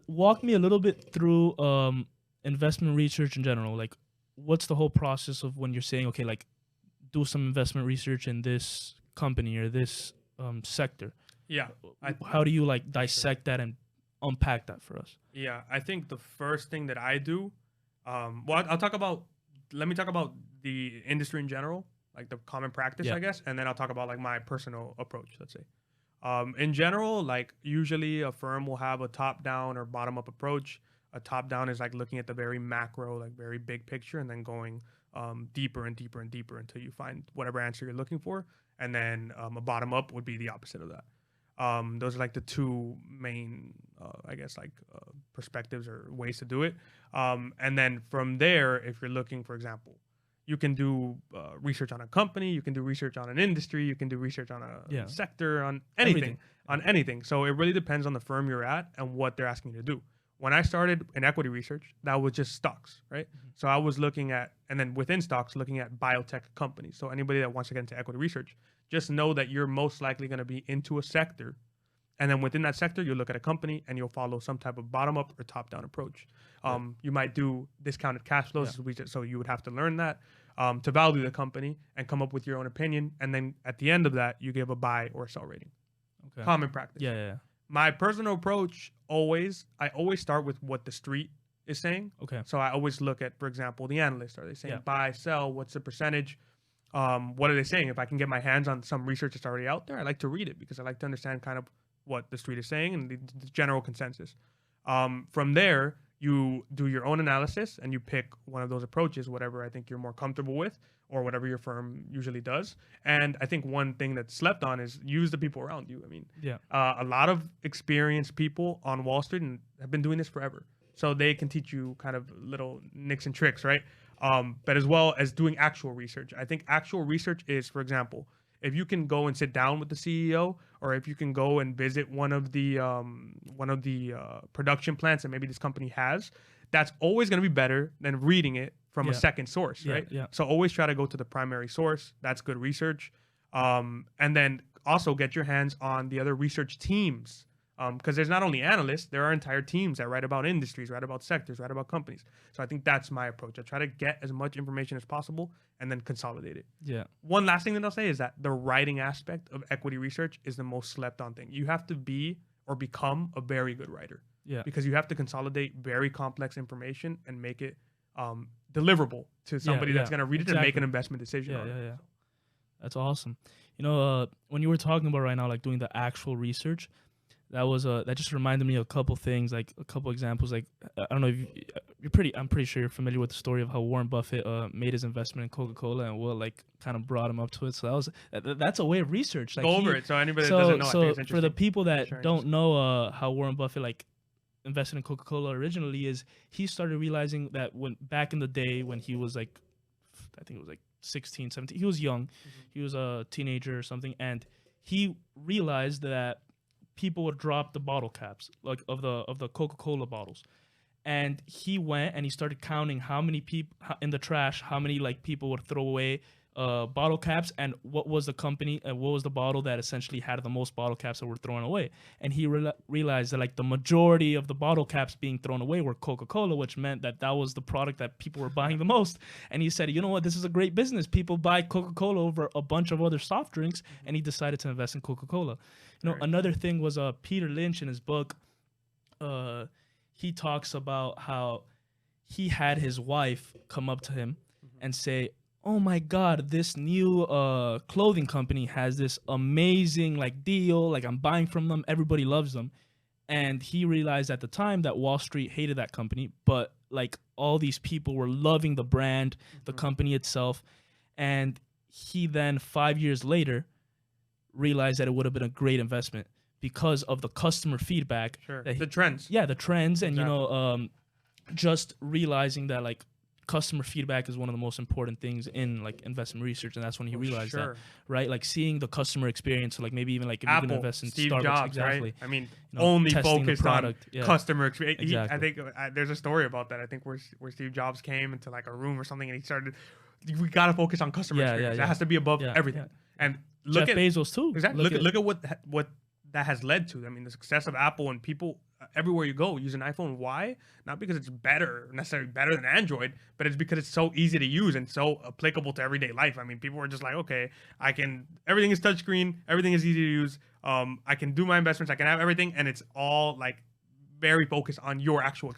walk me a little bit through investment research in general. Like, what's the whole process of when you're saying, okay, like, do some investment research in this company or this sector? Yeah. How do you like dissect that and unpack that for us? Yeah, I think the first thing that I do, well, I'll talk about. Let me talk about the industry in general, like the common practice, Yeah. I guess, and then I'll talk about like my personal approach. Let's say, in general, like usually a firm will have a top-down or bottom-up approach. A top-down is like looking at the very macro, like very big picture, and then going deeper and deeper and deeper until you find whatever answer you're looking for. And then a bottom-up would be the opposite of that. Those are like the two main, I guess, like perspectives or ways to do it. And then from there, if you're looking, for example, you can do research on a company, you can do research on an industry, you can do research on a sector, on anything, on anything. So it really depends on the firm you're at and what they're asking you to do. When I started in equity research, that was just stocks, right? So I was looking at, and then within stocks, looking at biotech companies. So anybody that wants to get into equity research, just know that you're most likely going to be into a sector. And then within that sector, you'll look at a company and you'll follow some type of bottom up or top down approach. You might do discounted cash flows, so you would have to learn that to value the company and come up with your own opinion. And then at the end of that, you give a buy or sell rating. Okay. Common practice. Yeah. My personal approach I always start with what the street is saying. Okay. So I always look at, for example, the analysts. Are they saying buy, sell? What's the percentage? What are they saying? If I can get my hands on some research that's already out there, I like to read it because I like to understand kind of what the street is saying and the general consensus. From there, you do your own analysis and you pick one of those approaches, whatever I think you're more comfortable with or whatever your firm usually does. And I think one thing that's slept on is use the people around you. I mean, a lot of experienced people on Wall Street and have been doing this forever. So they can teach you kind of little nicks and tricks, right? But as well as doing actual research. I think actual research is, for example, if you can go and sit down with the CEO, or if you can go and visit one of the production plants that maybe this company has, that's always going to be better than reading it from a second source, right? Yeah. So always try to go to the primary source. That's good research. And then also get your hands on the other research teams. Because there's not only analysts, there are entire teams that write about industries, write about sectors, write about companies. So I think that's my approach. I try to get as much information as possible and then consolidate it. Yeah. One last thing that I'll say is that the writing aspect of equity research is the most slept on thing. You have to be or become a very good writer. Yeah. Because you have to consolidate very complex information and make it deliverable to somebody that's going to read it and make an investment decision on it. Yeah. That's awesome. You know, when you were talking about right now, like doing the actual research, that just reminded me of a couple things, like a couple examples. Like I don't know if I'm pretty sure you're familiar with the story of how Warren Buffett made his investment in Coca-Cola and what like kind of brought him up to it. So that's a way of research. Like, go over it. So anybody that doesn't know, I think it's interesting. For the people that don't know how Warren Buffett like invested in Coca-Cola originally, is he started realizing that when back in the day when he was like, I think it was like 16, 17, he was young, he was a teenager or something, and he realized that people would drop the bottle caps like of the Coca-Cola bottles, and he went and he started counting how many people in the trash, how many like people would throw away bottle caps, and what was the company and what was the bottle that essentially had the most bottle caps that were thrown away. And he realized that like the majority of the bottle caps being thrown away were Coca-Cola, which meant that was the product that people were buying the most. And he said, you know what, this is a great business. People buy Coca-Cola over a bunch of other soft drinks, and he decided to invest in Coca-Cola. You know, another thing was Peter Lynch in his book, he talks about how he had his wife come up to him and say, oh my God, this new clothing company has this amazing like deal. Like I'm buying from them. Everybody loves them. And he realized at the time that Wall Street hated that company, but like all these people were loving the brand, the company itself. And he then 5 years later realized that it would have been a great investment because of the customer feedback. The trends. Yeah, the trends. And, you know, just realizing that like customer feedback is one of the most important things in like investment research, and that's when he realized that, right? Like seeing the customer experience, so like maybe even like if you're gonna invest in Steve Starbucks, Jobs, exactly. Right? I mean, you know, only focused on yeah. customer experience. Exactly. I think there's a story about that. I think where Steve Jobs came into like a room or something, and he started. We gotta focus on customer experience. That has to be above everything. And look Jeff at Bezos too. Exactly. Look at what that has led to. I mean, the success of Apple and people. everywhere you go, use an iPhone. Why? Not because it's better, necessarily better than Android, but it's because it's so easy to use and so applicable to everyday life. I mean, people are just like, okay, everything is touchscreen, everything is easy to use. I can do my investments, I can have everything, and it's all like very focused on your actual